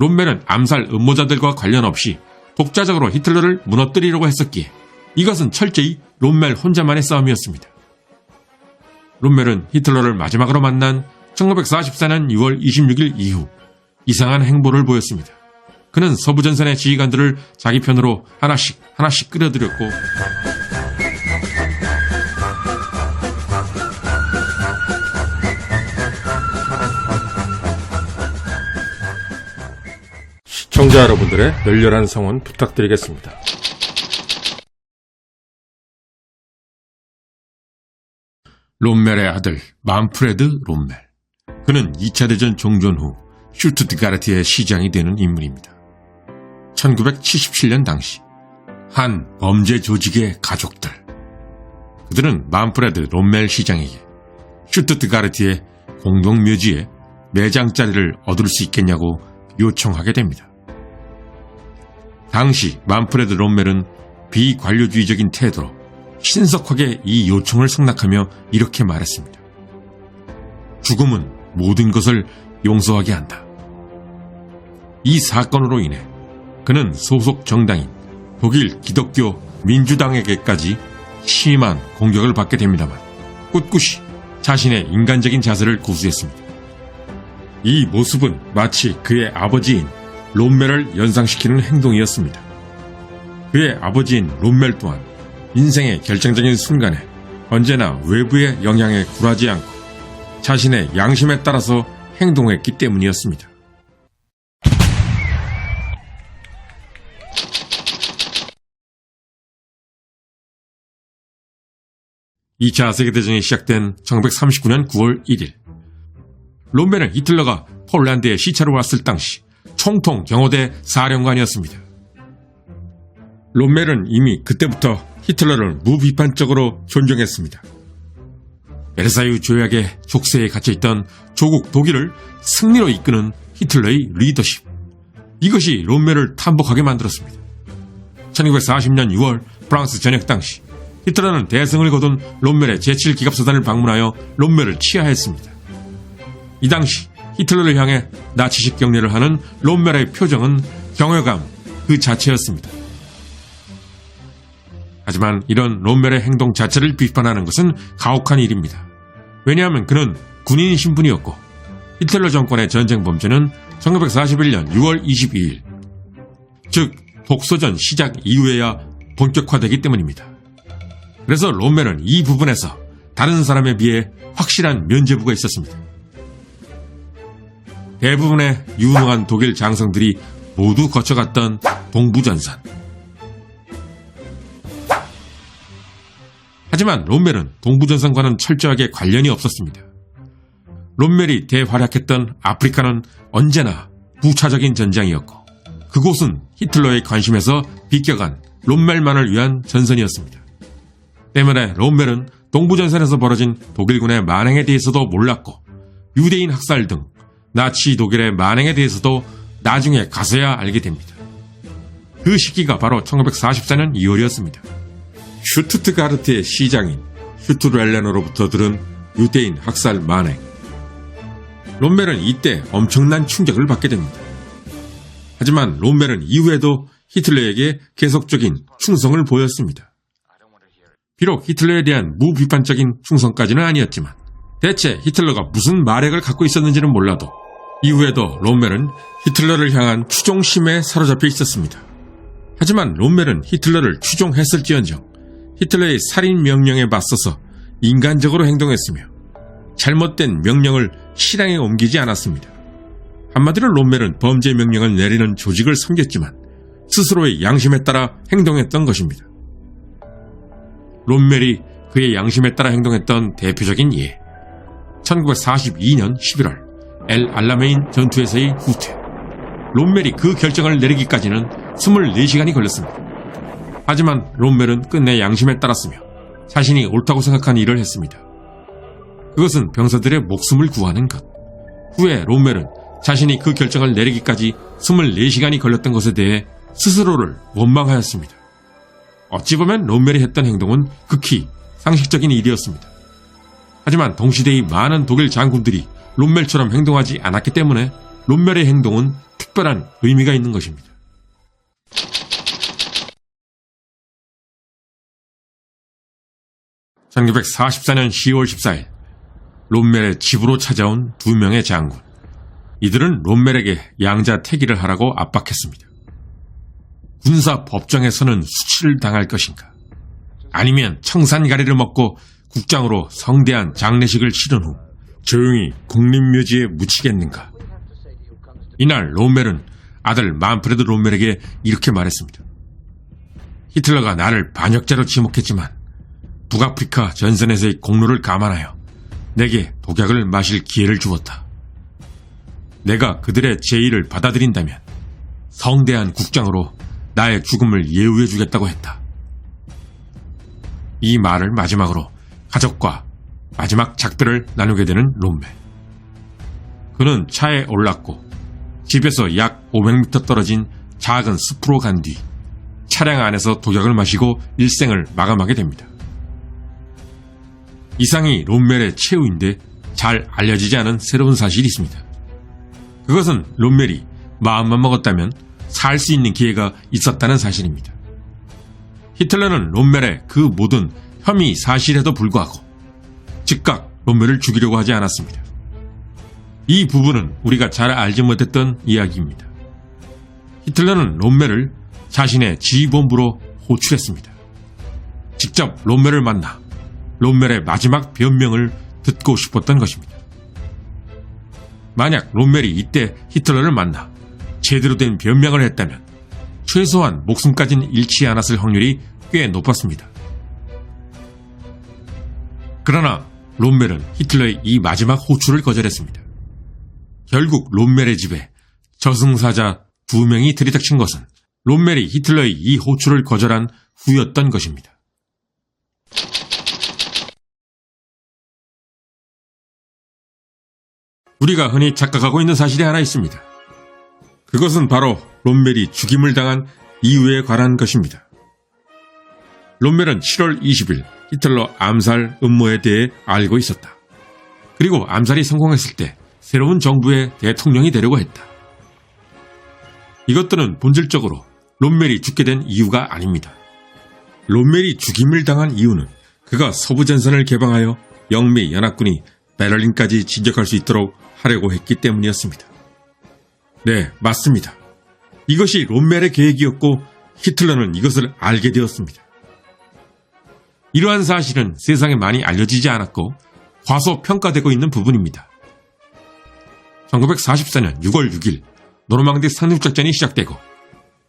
롬멜은 암살 음모자들과 관련 없이 독자적으로 히틀러를 무너뜨리려고 했었기에 이것은 철저히 롬멜 혼자만의 싸움이었습니다. 롬멜은 히틀러를 마지막으로 만난 1944년 6월 26일 이후 이상한 행보를 보였습니다. 그는 서부전선의 지휘관들을 자기 편으로 하나씩 끌어들였고 시청자 여러분들의 열렬한 성원 부탁드리겠습니다. 롬멜의 아들 만프레드 롬멜. 그는 2차 대전 종전 후 슈투트가르트의 시장이 되는 인물입니다. 1977년 당시 한 범죄 조직의 가족들. 그들은 만프레드 롬멜 시장에게 슈투트가르트의 공동묘지에 매장 자리를 얻을 수 있겠냐고 요청하게 됩니다. 당시 만프레드 롬멜은 비관료주의적인 태도로 신속하게 이 요청을 승낙하며 이렇게 말했습니다. 죽음은 모든 것을 용서하게 한다. 이 사건으로 인해 그는 소속 정당인 독일 기독교 민주당에게까지 심한 공격을 받게 됩니다만 꿋꿋이 자신의 인간적인 자세를 고수했습니다. 이 모습은 마치 그의 아버지인 롬멜을 연상시키는 행동이었습니다. 그의 아버지인 롬멜 또한 인생의 결정적인 순간에 언제나 외부의 영향에 굴하지 않고 자신의 양심에 따라서 행동했기 때문이었습니다. 2차 세계대전이 시작된 1939년 9월 1일 롬멜은 히틀러가 폴란드에 시차로 왔을 당시 총통 경호대 사령관이었습니다. 롬멜은 이미 그때부터 히틀러를 무비판적으로 존경했습니다. 베르사유 조약의 족쇄에 갇혀있던 조국 독일을 승리로 이끄는 히틀러의 리더십. 이것이 롬멜을 탐복하게 만들었습니다. 1940년 6월 프랑스 전역 당시 히틀러는 대승을 거둔 롬멜의 제7기갑사단을 방문하여 롬멜을 치하했습니다. 이 당시 히틀러를 향해 나치식 격려를 하는 롬멜의 표정은 경외감 그 자체였습니다. 하지만 이런 롬멜의 행동 자체를 비판하는 것은 가혹한 일입니다. 왜냐하면 그는 군인 신분이었고 히틀러 정권의 전쟁 범죄는 1941년 6월 22일 즉 독소전 시작 이후에야 본격화되기 때문입니다. 그래서 롬멜은 이 부분에서 다른 사람에 비해 확실한 면죄부가 있었습니다. 대부분의 유능한 독일 장성들이 모두 거쳐갔던 동부전선. 하지만 롬멜은 동부전선과는 철저하게 관련이 없었습니다. 롬멜이 대활약했던 아프리카는 언제나 부차적인 전장이었고 그곳은 히틀러의 관심에서 비껴간 롬멜만을 위한 전선이었습니다. 때문에 롬멜은 동부전선에서 벌어진 독일군의 만행에 대해서도 몰랐고 유대인 학살 등 나치 독일의 만행에 대해서도 나중에 가서야 알게 됩니다. 그 시기가 바로 1944년 2월이었습니다. 슈투트가르트의 시장인 슈투렐렌으로부터 들은 유대인 학살 만행. 롬멜은 이때 엄청난 충격을 받게 됩니다. 하지만 롬멜은 이후에도 히틀러에게 계속적인 충성을 보였습니다. 비록 히틀러에 대한 무비판적인 충성까지는 아니었지만 대체 히틀러가 무슨 마력을 갖고 있었는지는 몰라도 이후에도 롬멜은 히틀러를 향한 추종심에 사로잡혀 있었습니다. 하지만 롬멜은 히틀러를 추종했을지언정 히틀러의 살인 명령에 맞서서 인간적으로 행동했으며 잘못된 명령을 실행에 옮기지 않았습니다. 한마디로 롬멜은 범죄 명령을 내리는 조직을 섬겼지만 스스로의 양심에 따라 행동했던 것입니다. 롬멜이 그의 양심에 따라 행동했던 대표적인 예. 1942년 11월 엘 알라메인 전투에서의 후퇴. 롬멜이 그 결정을 내리기까지는 24시간이 걸렸습니다. 하지만 롬멜은 끝내 양심에 따랐으며 자신이 옳다고 생각한 일을 했습니다. 그것은 병사들의 목숨을 구하는 것. 후에 롬멜은 자신이 그 결정을 내리기까지 24시간이 걸렸던 것에 대해 스스로를 원망하였습니다. 어찌 보면 롬멜이 했던 행동은 극히 상식적인 일이었습니다. 하지만 동시대의 많은 독일 장군들이 롬멜처럼 행동하지 않았기 때문에 롬멜의 행동은 특별한 의미가 있는 것입니다. (1944년 10월 14일) 롬멜의 집으로 찾아온 2명의 장군. 이들은 롬멜에게 양자택일을 하라고 압박했습니다. 군사 법정에서는 수치를 당할 것인가, 아니면 청산가리를 먹고 국장으로 성대한 장례식을 치른 후 조용히 국립묘지에 묻히겠는가. 이날 롬멜은 아들 만프레드 롬멜에게 이렇게 말했습니다. 히틀러가 나를 반역자로 지목했지만 북아프리카 전선에서의 공로를 감안하여 내게 독약을 마실 기회를 주었다. 내가 그들의 제의를 받아들인다면 성대한 국장으로 나의 죽음을 예우해 주겠다고 했다. 이 말을 마지막으로 가족과 마지막 작별을 나누게 되는 롬멜. 그는 차에 올랐고 집에서 약 500m 떨어진 작은 숲으로 간 뒤 차량 안에서 독약을 마시고 일생을 마감하게 됩니다. 이상이 롬멜의 최후인데 잘 알려지지 않은 새로운 사실이 있습니다. 그것은 롬멜이 마음만 먹었다면 살 수 있는 기회가 있었다는 사실입니다. 히틀러는 롬멜의 그 모든 혐의 사실에도 불구하고 즉각 롬멜을 죽이려고 하지 않았습니다. 이 부분은 우리가 잘 알지 못했던 이야기입니다. 히틀러는 롬멜을 자신의 지휘본부로 호출했습니다. 직접 롬멜을 만나 롬멜의 마지막 변명을 듣고 싶었던 것입니다. 만약 롬멜이 이때 히틀러를 만나 제대로 된 변명을 했다면 최소한 목숨까지는 잃지 않았을 확률이 꽤 높았습니다. 그러나 롬멜은 히틀러의 이 마지막 호출을 거절했습니다. 결국 롬멜의 집에 저승사자 2명이 들이닥친 것은 롬멜이 히틀러의 이 호출을 거절한 후였던 것입니다. 우리가 흔히 착각하고 있는 사실이 하나 있습니다. 그것은 바로 롬멜이 죽임을 당한 이유에 관한 것입니다. 롬멜은 7월 20일 히틀러 암살 음모에 대해 알고 있었다. 그리고 암살이 성공했을 때 새로운 정부의 대통령이 되려고 했다. 이것들은 본질적으로 롬멜이 죽게 된 이유가 아닙니다. 롬멜이 죽임을 당한 이유는 그가 서부전선을 개방하여 영미 연합군이 베를린까지 진격할 수 있도록 하려고 했기 때문이었습니다. 네, 맞습니다. 이것이 롬멜의 계획이었고 히틀러는 이것을 알게 되었습니다. 이러한 사실은 세상에 많이 알려지지 않았고 과소평가되고 있는 부분입니다. 1944년 6월 6일 노르망디 상륙작전이 시작되고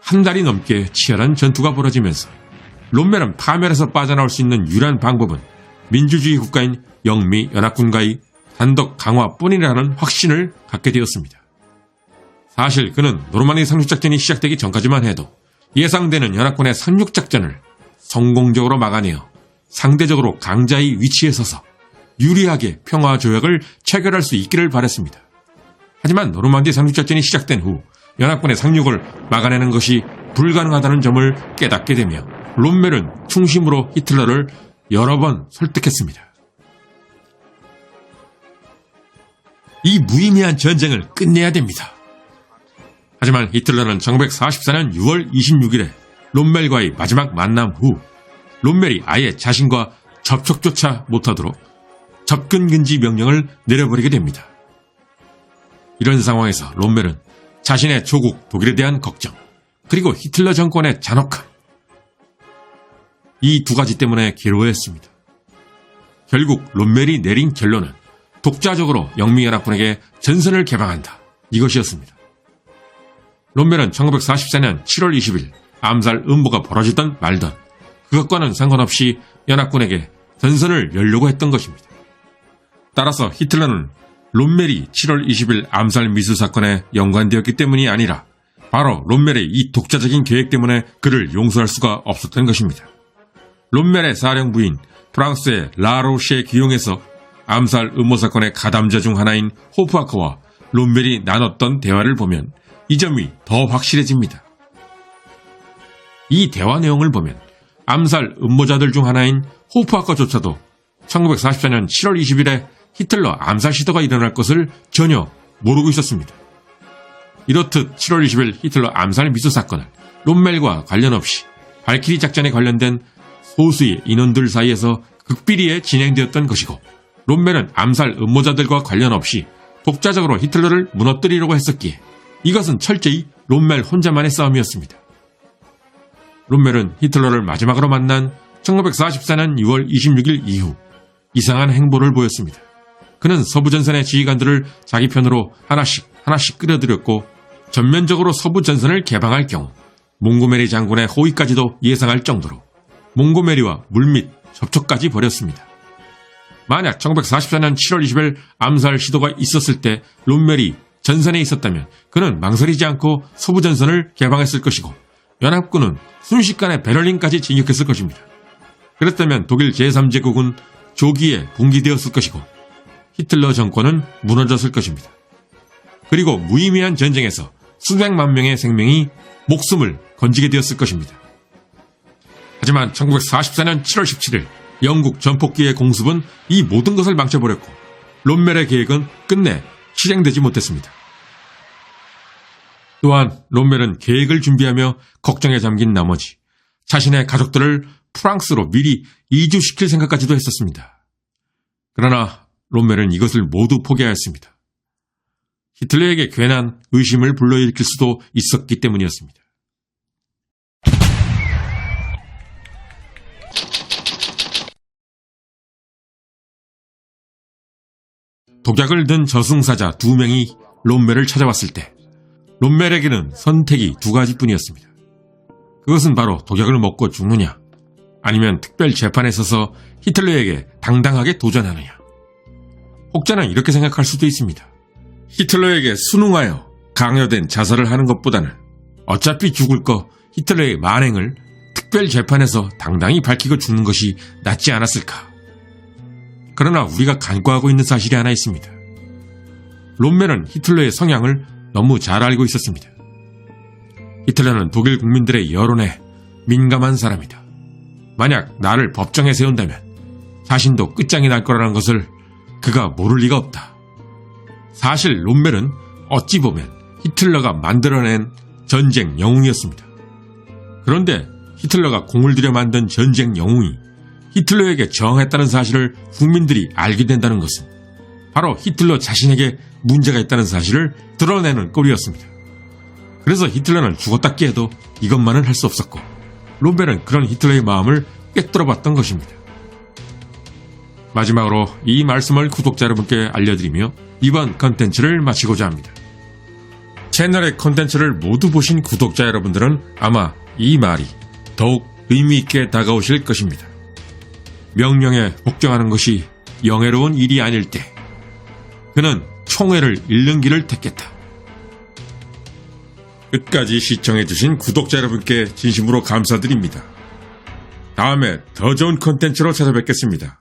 한 달이 넘게 치열한 전투가 벌어지면서 롬멜은 파멸에서 빠져나올 수 있는 유일한 방법은 민주주의 국가인 영미 연합군과의 단독 강화뿐이라는 확신을 갖게 되었습니다. 사실 그는 노르망디 상륙작전이 시작되기 전까지만 해도 예상되는 연합군의 상륙작전을 성공적으로 막아내어 상대적으로 강자의 위치에 서서 유리하게 평화조약을 체결할 수 있기를 바랬습니다. 하지만 노르망디 상륙작전이 시작된 후 연합군의 상륙을 막아내는 것이 불가능하다는 점을 깨닫게 되며 롬멜은 중심으로 히틀러를 여러 번 설득했습니다. 이 무의미한 전쟁을 끝내야 됩니다. 하지만 히틀러는 1944년 6월 26일에 롬멜과의 마지막 만남 후 롬멜이 아예 자신과 접촉조차 못하도록 접근 금지 명령을 내려버리게 됩니다. 이런 상황에서 롬멜은 자신의 조국 독일에 대한 걱정, 그리고 히틀러 정권의 잔혹함, 이 두 가지 때문에 괴로워했습니다. 결국 롬멜이 내린 결론은 독자적으로 영미연합군에게 전선을 개방한다, 이것이었습니다. 롬멜은 1944년 7월 20일 암살 음모가 벌어지던 말던 그것과는 상관없이 연합군에게 전선을 열려고 했던 것입니다. 따라서 히틀러는 롬멜이 7월 20일 암살 미수 사건에 연관되었기 때문이 아니라 바로 롬멜의 이 독자적인 계획 때문에 그를 용서할 수가 없었던 것입니다. 롬멜의 사령부인 프랑스의 라로시에 기용해서 암살 음모 사건의 가담자 중 하나인 호프아커와 롬멜이 나눴던 대화를 보면 이 점이 더 확실해집니다. 이 대화 내용을 보면 암살 음모자들 중 하나인 호프아커조차도 1944년 7월 20일에 히틀러 암살 시도가 일어날 것을 전혀 모르고 있었습니다. 이렇듯 7월 20일 히틀러 암살 미수 사건을 롬멜과 관련 없이 발키리 작전에 관련된 소수의 인원들 사이에서 극비리에 진행되었던 것이고, 롬멜은 암살 음모자들과 관련 없이 독자적으로 히틀러를 무너뜨리려고 했었기에 이것은 철저히 롬멜 혼자만의 싸움이었습니다. 롬멜은 히틀러를 마지막으로 만난 1944년 6월 26일 이후 이상한 행보를 보였습니다. 그는 서부전선의 지휘관들을 자기 편으로 하나씩 끌어들였고, 전면적으로 서부전선을 개방할 경우 몽고메리 장군의 호위까지도 예상할 정도로 몽고메리와 물밑 접촉까지 벌였습니다. 만약 1944년 7월 20일 암살 시도가 있었을 때 롬멜이 전선에 있었다면 그는 망설이지 않고 서부전선을 개방했을 것이고, 연합군은 순식간에 베를린까지 진격했을 것입니다. 그랬다면 독일 제3제국은 조기에 붕괴되었을 것이고, 히틀러 정권은 무너졌을 것입니다. 그리고 무의미한 전쟁에서 수백만 명의 생명이 목숨을 건지게 되었을 것입니다. 하지만 1944년 7월 17일 영국 전폭기의 공습은 이 모든 것을 망쳐버렸고, 롬멜의 계획은 끝내 실행되지 못했습니다. 또한 롬멜은 계획을 준비하며 걱정에 잠긴 나머지 자신의 가족들을 프랑스로 미리 이주시킬 생각까지도 했었습니다. 그러나 롬멜은 이것을 모두 포기하였습니다. 히틀러에게 괜한 의심을 불러일으킬 수도 있었기 때문이었습니다. 독약을 든 저승사자 2명이 롬멜을 찾아왔을 때 롬멜에게는 선택이 2가지뿐이었습니다. 그것은 바로 독약을 먹고 죽느냐, 아니면 특별 재판에 서서 히틀러에게 당당하게 도전하느냐. 혹자는 이렇게 생각할 수도 있습니다. 히틀러에게 순응하여 강요된 자살을 하는 것보다는 어차피 죽을 거 히틀러의 만행을 특별 재판에서 당당히 밝히고 죽는 것이 낫지 않았을까. 그러나 우리가 간과하고 있는 사실이 하나 있습니다. 롬멜은 히틀러의 성향을 너무 잘 알고 있었습니다. 히틀러는 독일 국민들의 여론에 민감한 사람이다. 만약 나를 법정에 세운다면 자신도 끝장이 날 거라는 것을 그가 모를 리가 없다. 사실 롬멜은 어찌 보면 히틀러가 만들어낸 전쟁 영웅이었습니다. 그런데 히틀러가 공을 들여 만든 전쟁 영웅이 히틀러에게 저항했다는 사실을 국민들이 알게 된다는 것은 바로 히틀러 자신에게 문제가 있다는 사실을 드러내는 꼴이었습니다. 그래서 히틀러는 죽었다 깨도 이것만은 할 수 없었고, 롬멜은 그런 히틀러의 마음을 꿰뚫어봤던 것입니다. 마지막으로 이 말씀을 구독자 여러분께 알려드리며 이번 컨텐츠를 마치고자 합니다. 채널의 컨텐츠를 모두 보신 구독자 여러분들은 아마 이 말이 더욱 의미있게 다가오실 것입니다. 명령에 복종하는 것이 영예로운 일이 아닐 때 그는 총애를 잃는 길을 택했다. 끝까지 시청해주신 구독자 여러분께 진심으로 감사드립니다. 다음에 더 좋은 컨텐츠로 찾아뵙겠습니다.